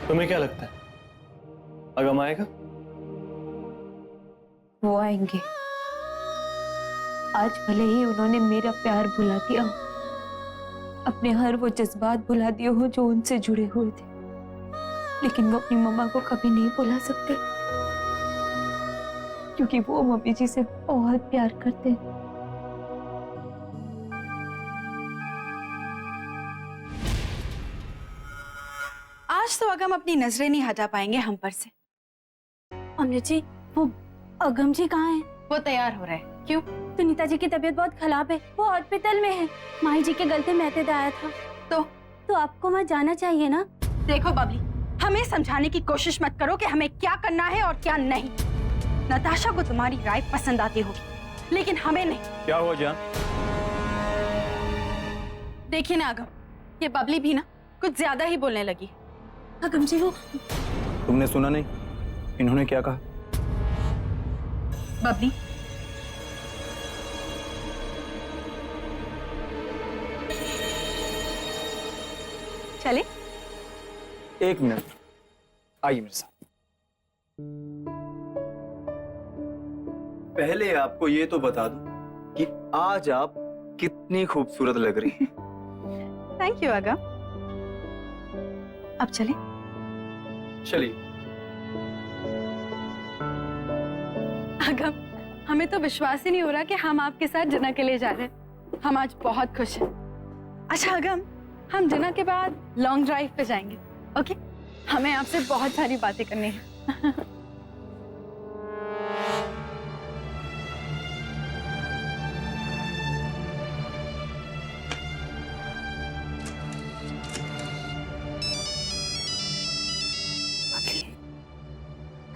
तुम्हें क्या लगता है अगम आएगा? वो आएंगे। आज भले ही उन्होंने मेरा प्यार भुला दिया हो, अपने हर वो जज्बात भुला दिए हो जो उनसे जुड़े हुए थे, लेकिन वो अपनी मम्मा को कभी नहीं भुला सकते, क्योंकि वो मम्मी जी से बहुत प्यार करते हैं। आज तो अगम अपनी नजरें नहीं हटा पाएंगे हम पर से। अमृत जी, वो अगम जी कहाँ हैं? वो तैयार हो रहे हैं। क्यों? सुनीता जी की तबीयत बहुत खराब है, वो हॉस्पिटल में है। माही जी के गलते मैसेज आया था। तो आपको वहाँ जाना चाहिए ना। देखो बबली, हमें समझाने की कोशिश मत करो कि हमें क्या करना है और क्या नहीं। नताशा को तुम्हारी राय पसंद आती होगी, लेकिन हमें नहीं। क्या हुआ जान? देखिए ना अगम, ये बबली भी ना कुछ ज्यादा ही बोलने लगी। अगम जी, वो तुमने सुना नहीं इन्होंने क्या कहा? बबली, चले? एक मिनट, आइए मेरे साथ। पहले आपको ये तो बता दूं कि आज आप कितनी खूबसूरत लग रही हैं। थैंक यू अगम। अब चले? चलिए। अगम, हमें तो विश्वास ही नहीं हो रहा कि हम आपके साथ जिना के लिए जा रहे हैं। हम आज बहुत खुश हैं। अच्छा अगम, हम जिना के बाद लॉन्ग ड्राइव पे जाएंगे, ओके? हमें आपसे बहुत सारी बातें करनी है।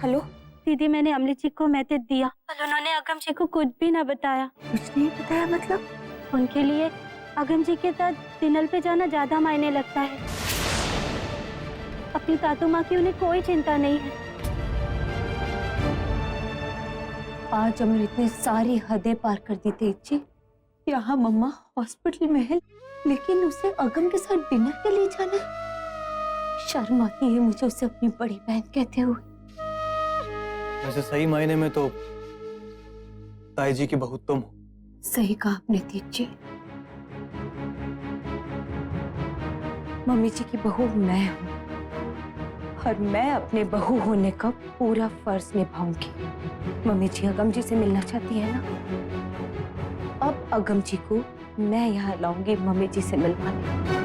हेलो दीदी, मैंने अमृत जी को मैसेज दिया, पर उन्होंने अगम जी को कुछ भी ना बताया। कुछ नहीं बताया मतलब? उनके लिए अगम जी के साथ डिनर पे जाना ज्यादा मायने लगता है। अपनी तातू माँ की उन्हें कोई चिंता नहीं है। आज अमृत ने सारी हदें पार कर दी तेज जी। यहाँ मम्मा हॉस्पिटल में है, लेकिन उसे अगम के साथ डिनर के लिए जाना है। शर्म आती है मुझे उसे अपनी बड़ी बहन कहते हुए। वैसे सही मायने में तो ताई जी की बहू तुम हो। सही कहा आपने तेज जी। मम्मी जी की बहू मैं हूँ, और मैं अपने बहू होने का पूरा फर्ज निभाऊंगी। मम्मी जी अगम जी से मिलना चाहती है ना, अब अगम जी को मैं यहाँ लाऊंगी मम्मी जी से मिलवाने।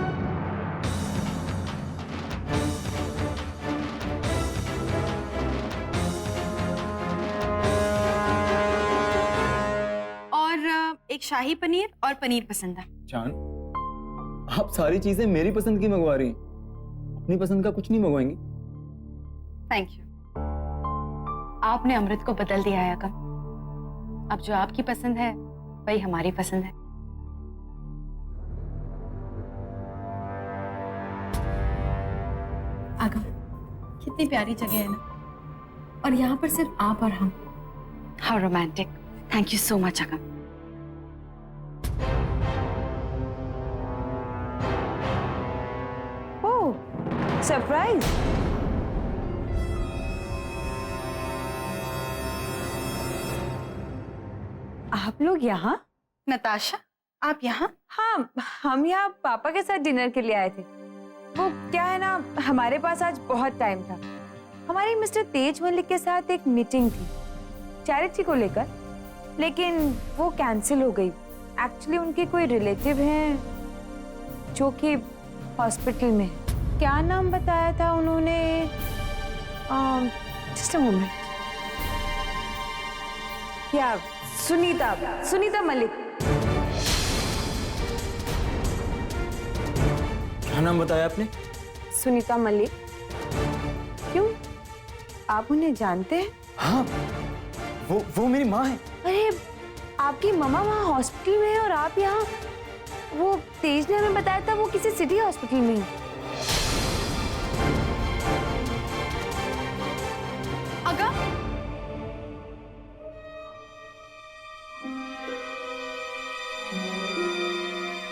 एक शाही पनीर और पनीर पसंद है। जान, आप सारी चीजें मेरी पसंद की मंगवा रही हैं, अपनी पसंद का कुछ नहीं मंगवाएंगी? Thank you. आपने अमृत को बदल दिया है अगम। अब जो आपकी पसंद है वही हमारी पसंद है। अगम, कितनी प्यारी जगह है ना, और यहाँ पर सिर्फ आप और हम। How romantic. Thank you so much Agam. Surprise. आप लोग यहाँ? नताशा, आप यहाँ? हाँ, हम यहाँ पापा के साथ डिनर के लिए आए थे। वो क्या है ना, हमारे पास आज बहुत टाइम था। हमारी मिस्टर तेज मलिक के साथ एक मीटिंग थी चैरिटी को लेकर, लेकिन वो कैंसिल हो गई। एक्चुअली उनके कोई रिलेटिव हैं जो कि हॉस्पिटल में है। क्या नाम बताया था उन्होंने? Just a moment. क्या? सुनीता मलिक। क्या नाम बताया आपने? सुनीता मलिक। क्यों, आप उन्हें जानते हैं? हाँ, वो मेरी माँ है। अरे, आपकी मम्मा वहाँ हॉस्पिटल में है और आप यहाँ? वो तेज ने हमें बताया था वो किसी सिटी हॉस्पिटल में है।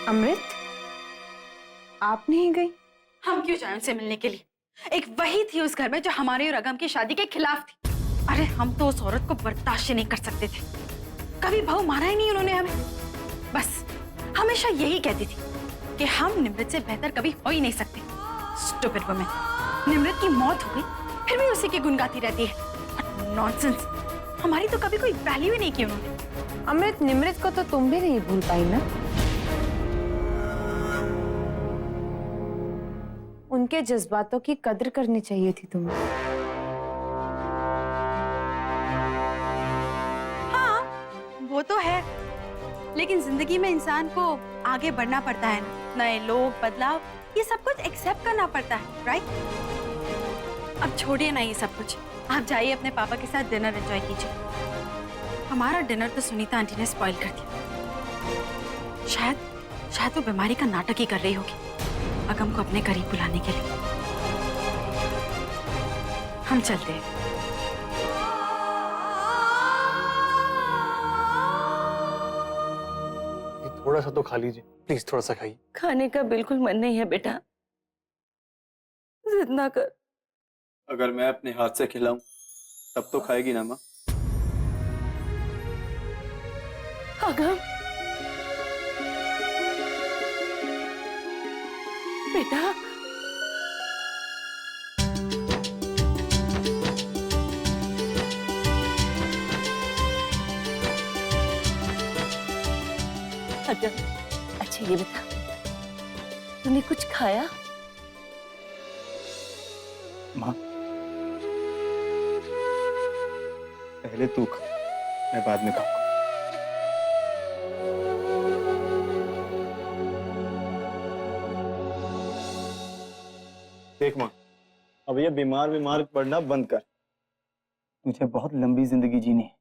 अमृत, आप नहीं गई? हम क्यों जाएं उनसे मिलने के लिए? एक वही थी उस घर में जो हमारे और अगम की शादी के खिलाफ थी। अरे हम तो उस औरत को बर्दाश्त ही नहीं कर सकते थे। कभी भाव माना ही नहीं उन्होंने हमें। बस हमेशा यही कहती थी कि हम निमृत से बेहतर कभी हो ही नहीं सकते। स्टूपिड वुमन, निमृत की मौत हो गई फिर भी उसी की गुण गाती रहती है। नॉनसेंस, हमारी तो कभी कोई वैल्यू ही नहीं की उन्होंने। अमृत, निमृत को तो तुम भी नहीं भूल पाई ना। उनके जज्बातों की कदर करनी चाहिए थी तुम्हें। हाँ, वो तो है, लेकिन जिंदगी में इंसान को आगे बढ़ना पड़ता है ना। नए लोग, बदलाव, ये सब कुछ एक्सेप्ट करना पड़ता है, राइट? अब छोड़िए ना ये सब कुछ, आप जाइए अपने पापा के साथ डिनर एंजॉय कीजिए। हमारा डिनर तो सुनीता आंटी ने स्पॉइल कर दिया। शायद वो बीमारी का नाटक ही कर रही होगी अगम को अपने करीब बुलाने के लिए। हम चलते हैं। थोड़ा सा तो खा लीजिए प्लीज, थोड़ा सा खाइए। खाने का बिल्कुल मन नहीं है बेटा, जिद ना कर। अगर मैं अपने हाथ से खिलाऊं तब तो खाएगी ना माँ? अगम बेटा, अगम अच्छा ये बता, तूने कुछ खाया? माँ पहले तू खा, मैं बाद में खाऊंगा। देख माँ, अब ये बीमार पड़ना बंद कर। मुझे बहुत लंबी जिंदगी जीनी है।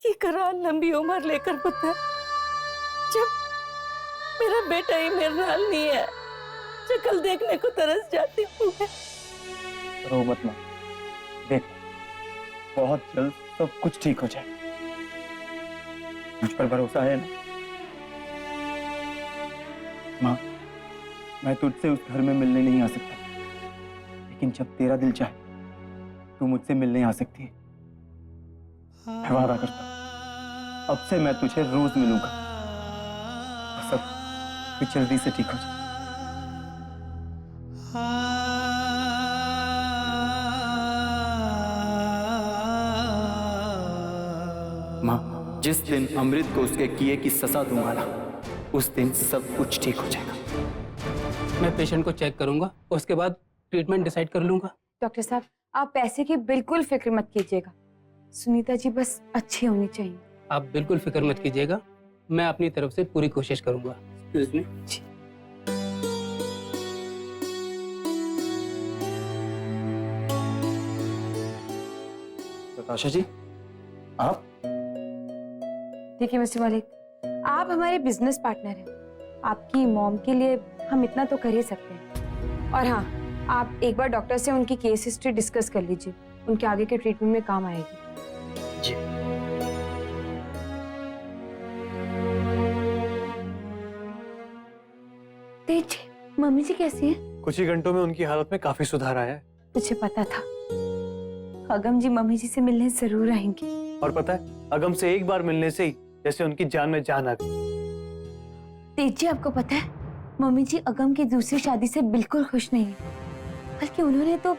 ये करा लंबी उम्र लेकर पुत्र, जब मेरा बेटा ही मेरे नाल नहीं है, शक्ल देखने को तरस जाती हूँ मैं। रो मत माँ, देख बहुत जल्द सब कुछ ठीक हो जाए। मुझ पर भरोसा है ना? माँ, मैं तुझसे उस घर में मिलने नहीं आ सकता, लेकिन जब तेरा दिल चाहे तू मुझसे मिलने आ सकती है। मैं वादा करता हूं, अब से मैं तुझे रोज मिलूंगा। बस अब तू जल्दी से ठीक हो जाए। माँ, जिस दिन अमृत को उसके किए की सजा दूंगा ना, उस दिन सब कुछ ठीक हो जाएगा। मैं पेशेंट को चेक करूंगा, उसके बाद ट्रीटमेंट डिसाइड कर लूंगा। डॉक्टर साहब, आप पैसे की बिल्कुल फिक्र मत कीजिएगा। सुनीता जी बस अच्छी होनी चाहिए। आप बिल्कुल फिक्र मत कीजिएगा, मैं अपनी तरफ से पूरी कोशिश करूंगा। प्रकाशा जी, आप? देखिए मिस्टर मलिक, आप हमारे बिजनेस पार्टनर हैं। आपकी मॉम के लिए हम इतना तो कर ही सकते हैं। और हाँ, आप एक बार डॉक्टर से उनकी केस हिस्ट्री डिस्कस कर लीजिए, उनके आगे के ट्रीटमेंट में काम आएगी। जी। तेज, मम्मी जी कैसी हैं? कुछ ही घंटों में उनकी हालत में काफी सुधार आया है। मुझे पता था अगम जी मम्मी जी से मिलने जरूर आएंगे। और पता है, अगम से एक बार मिलने से ही जैसे उनकी जान में जान आ गई। तेज जी, आपको पता है मम्मी जी अगम की दूसरी शादी से बिल्कुल खुश नहीं है, बल्कि उन्होंने तो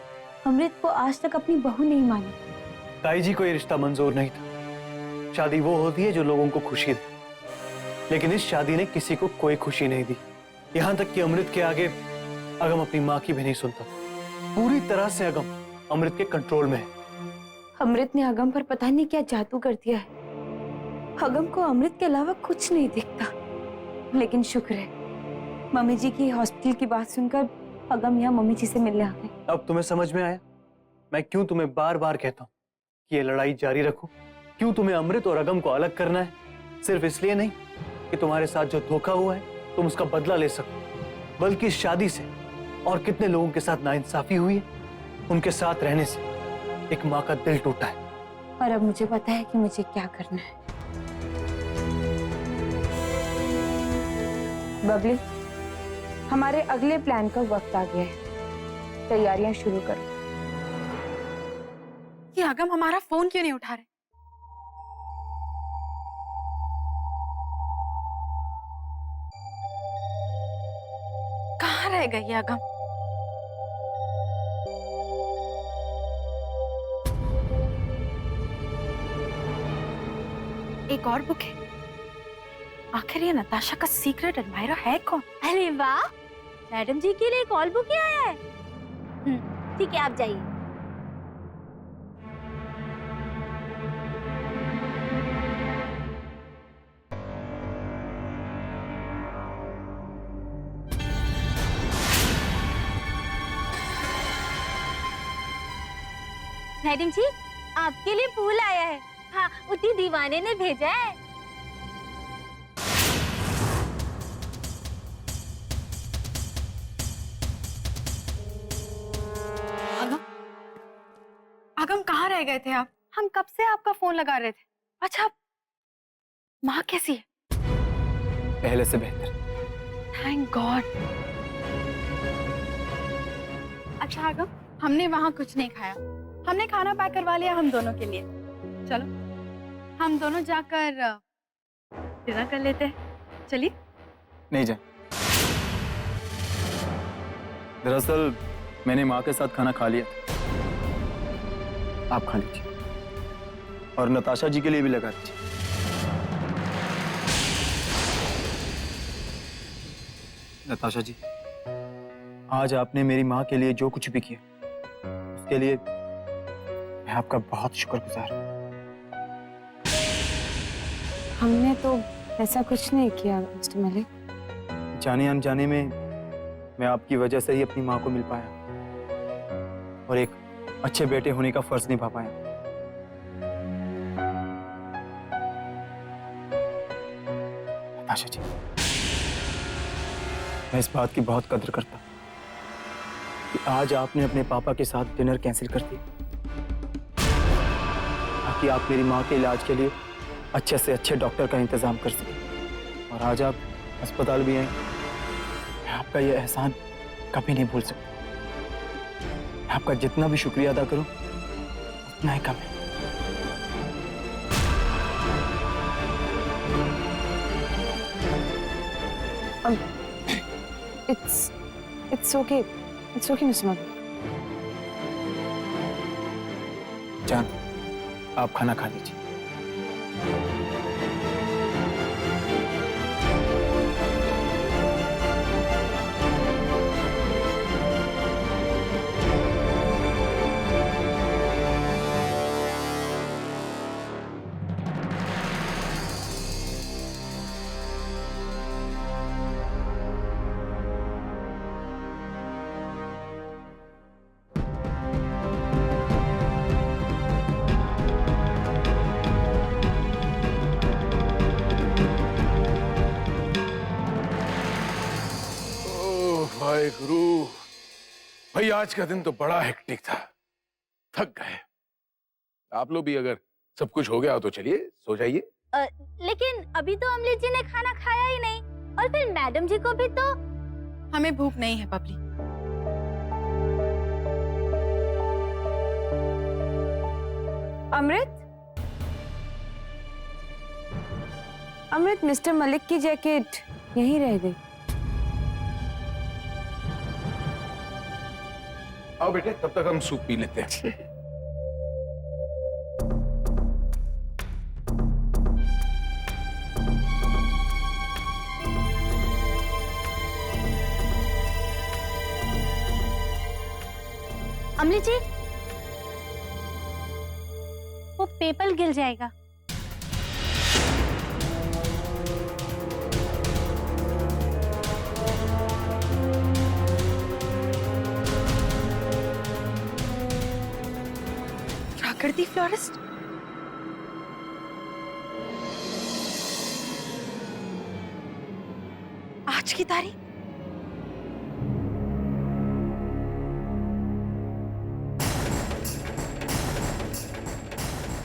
अमृत को आज तक अपनी बहू नहीं माना। ताई जी को ये रिश्ता मंजूर नहीं था। शादी वो होती है जो लोगों को खुशी दे, लेकिन इस शादी ने किसी को कोई खुशी नहीं दी। यहाँ तक कि अमृत के आगे अगम अपनी माँ की भी नहीं सुनता। पूरी तरह से अगम अमृत के कंट्रोल में है। अमृत ने अगम पर पता नहीं क्या जादू कर दिया है। अगम को अमृत के अलावा कुछ नहीं दिखता। लेकिन शुक्र है, मम्मी जी की हॉस्पिटल की बात सुनकर अगम यहाँ मम्मी जी से मिलने आ गए। अब तुम्हें समझ में आया मैं क्यों तुम्हें बार बार कहता हूँ कि ये लड़ाई जारी रखो। क्यों तुम्हें अमृत और अगम को अलग करना है? सिर्फ इसलिए नहीं कि तुम्हारे साथ जो धोखा हुआ है तुम उसका बदला ले सको, बल्कि इस शादी से और कितने लोगों के साथ नाइंसाफी हुई है, उनके साथ रहने से एक माँ का दिल टूटा है। और अब मुझे पता है कि मुझे क्या करना है। बबली, हमारे अगले प्लान का वक्त आ गया है। तैयारियां शुरू करो। ये अगम हमारा फोन क्यों नहीं उठा रहे? कहाँ रह गई ये अगम? एक और बुक है। आखिर ये नताशा का सीक्रेट एडमायरर है कौन? अरे वाह, मैडम जी के लिए कॉल बुक ही आया है। ठीक है, आप जाइए। मैडम जी, आपके लिए फूल आया है। हाँ, उसी दीवाने ने भेजा है। अगम कहाँ रह गए थे आप? हम कब से आपका फोन लगा रहे थे। अच्छा, माँ कैसी है? पहले से बेहतर। Thank God. अच्छा अगम, हमने वहाँ कुछ नहीं खाया। हमने खाना पैक करवा लिया हम दोनों के लिए। चलो हम दोनों जाकर डिनर कर लेते हैं। चलिए। नहीं जाए। दरअसल मैंने माँ के साथ खाना खा लिया। आप खा लीजिए और नताशा जी के लिए भी लगा दीजिए। नताशा जी, आज आपने मेरी माँ के लिए जो कुछ भी किया उसके लिए मैं आपका बहुत शुक्रगुजार हूँ। हमने तो ऐसा कुछ नहीं किया मिस्टर मलिक। जाने अनजाने में मैं आपकी वजह से ही अपनी माँ को मिल पाया और एक अच्छे बेटे होने का फर्ज निभा पाया। नताशा जी, मैं इस बात की बहुत कदर करता हूँ कि आज आपने अपने पापा के साथ डिनर कैंसिल कर दिया ताकि आप मेरी माँ के इलाज के लिए अच्छे से अच्छे डॉक्टर का इंतजाम कर सकें। और आज आप अस्पताल भी आए। मैं आपका यह एहसान कभी नहीं भूल सकता। मैं आपका जितना भी शुक्रिया अदा करूं उतना ही कम है। It's okay. It's okay, Mr. Malik. जान, आप खाना खा लीजिए। हाय गुरु भाई, आज का दिन तो बड़ा हेक्टिक था। थक गए। आप लोग भी अगर सब कुछ हो गया हो तो चलिए सो जाइए। लेकिन अभी तो अमृत जी ने खाना खाया ही नहीं, और फिर मैडम जी को भी तो। हमें भूख नहीं है बबली। अमृत, अमृत, मिस्टर मलिक की जैकेट यहीं रह गई। आओ बेटे, तब तक हम सूप पी लेते हैं। अमृत जी, वो पेपर गिर जाएगा। प्राकृतिक फ्लोरिस्ट। आज की तारीख।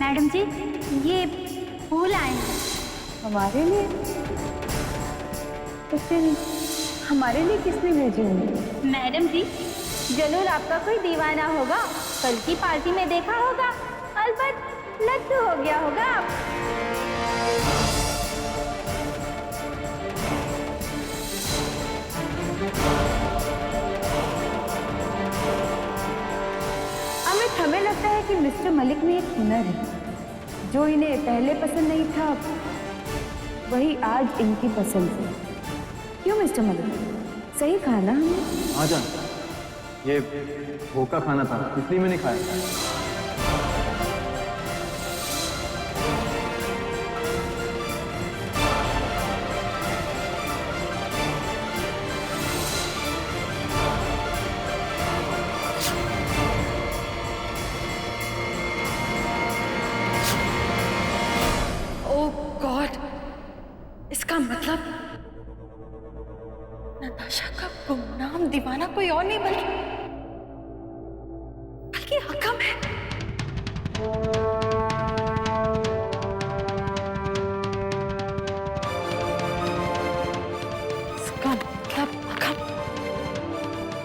मैडम जी, ये फूल आए हैं। हमारे लिए? तो फिर हमारे लिए किसने भेजे होंगे? मैडम जी, जरूर आपका कोई दीवाना होगा, कल की पार्टी में देखा होगा, अलबत्त लड्डू हो गया होगा आप। अमित, हमें लगता है कि मिस्टर मलिक में एक हुनर है जो इन्हें पहले पसंद नहीं था, वही आज इनकी पसंद है। क्यों मिस्टर मलिक, सही कहा ना हमने? हाँ जान, ये भूखा खाना था इसलिए मैंने खाया। ओह गॉड, इसका मतलब नताशा का गुमनाम दीवाना कोई और नहीं बल्कि अगम है। इसका मतलब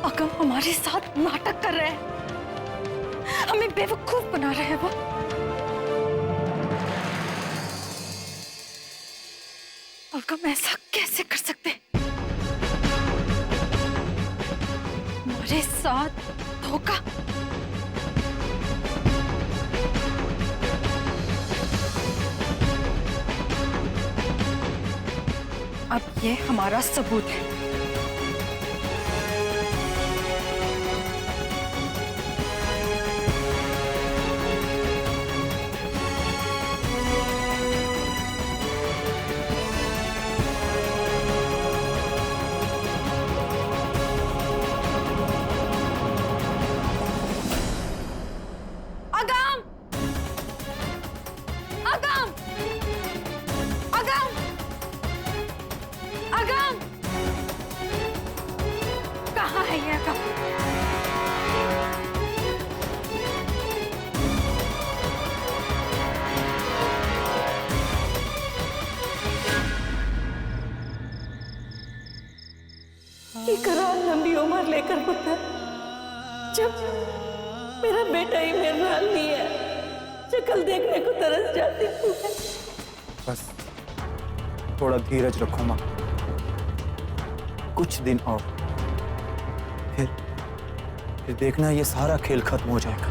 अगम हमारे साथ नाटक कर रहे हैं, हमें बेवकूफ बना रहे हैं वो। अगम ऐसा कैसे कर सकते हैं? हमारे साथ धोखा। अब ये हमारा सबूत है। अगम! अगम! अगम! अगम! कहाँ है ये अगम? की करा लंबी उम्र लेकर पुत्र, जब मेरा बेटा ही मेरे नाल नहीं है, शक्ल देखने को तरस जाती हूँ। बस थोड़ा धीरज रखो माँ, कुछ दिन और, फिर देखना ये सारा खेल खत्म हो जाएगा।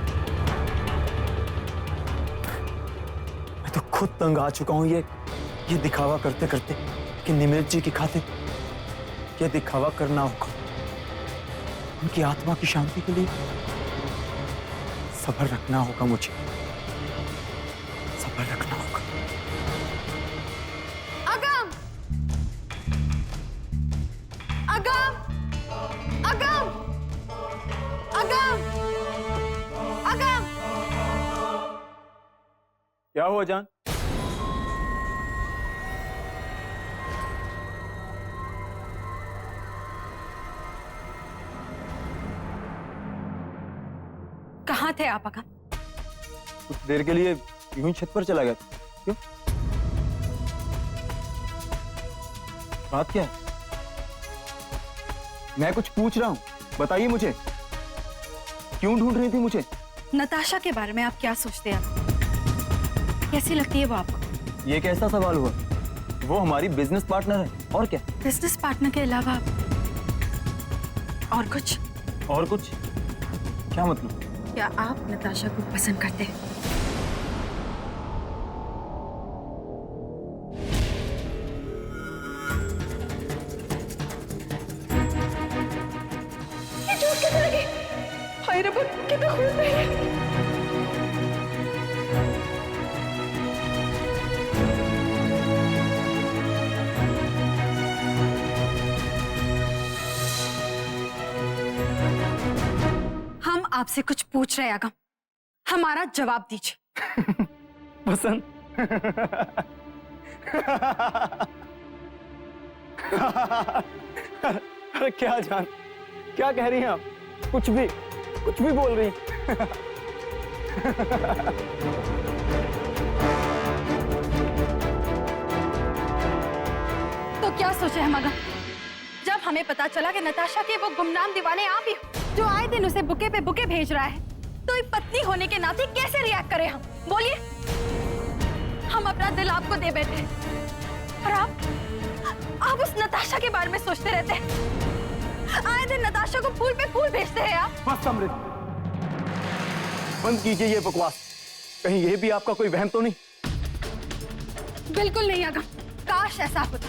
मैं तो खुद तंग आ चुका हूं ये दिखावा करते करते कि निमित जी की खातिर ये दिखावा करना होगा। उनकी आत्मा की शांति के लिए सब्र रखना होगा, मुझे सब्र रखना होगा। अगम! अगम! अगम! अगम! अगम! क्या हुआ जान? कहाँ थे आप अगम? कुछ देर के लिए यूं ही छत पर चला गया था। क्यों? बात क्या है? मैं कुछ पूछ रहा हूं, बताइए मुझे, क्यों ढूंढ रही थी मुझे? नताशा के बारे में आप क्या सोचते हैं? कैसी लगती है वो आपको? ये कैसा सवाल हुआ? वो हमारी बिजनेस पार्टनर है, और क्या? बिजनेस पार्टनर के अलावा और कुछ? और कुछ? क्या मतलब? क्या आप नताशा को पसंद करते हैं? ये झूठ कैसे लगी? हाय रब्बा, कितना खून बह रहा है। हम आपसे कुछ पूछ रहे हैं अगम, हमारा जवाब दीजिए। पसंद? अरे क्या जान, क्या कह रही हैं आप? कुछ भी बोल रही हैं। तो क्या सोचे हम अगम, जब हमें पता चला कि नताशा के वो गुमनाम दीवाने आप ही हो? जो आए दिन उसे बुके पे बुके भेज रहा है, तो एक पत्नी होने के नाते कैसे रिएक्ट करें हम? बोलिए। हम अपना दिल आपको दे बैठे हैं और आप उस नताशा के बारे में सोचते रहते हैं। आए दिन नताशा को फूल पे फूल भेजते हैं आप। बस अमृत, बंद कीजिए ये बकवास। कहीं ये भी आपका कोई वहम तो नहीं? बिल्कुल नहीं अगम, काश ऐसा होता,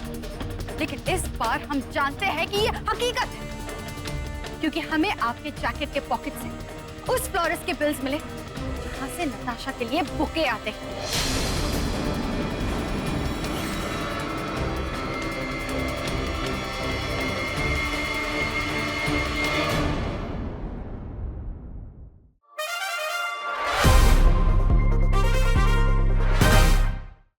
लेकिन इस बार हम जानते हैं कि ये हकीकत है, क्योंकि हमें आपके जैकेट के पॉकेट से उस फ्लोरिस्ट के बिल्स मिले जहां से नताशा के लिए बुके आते हैं।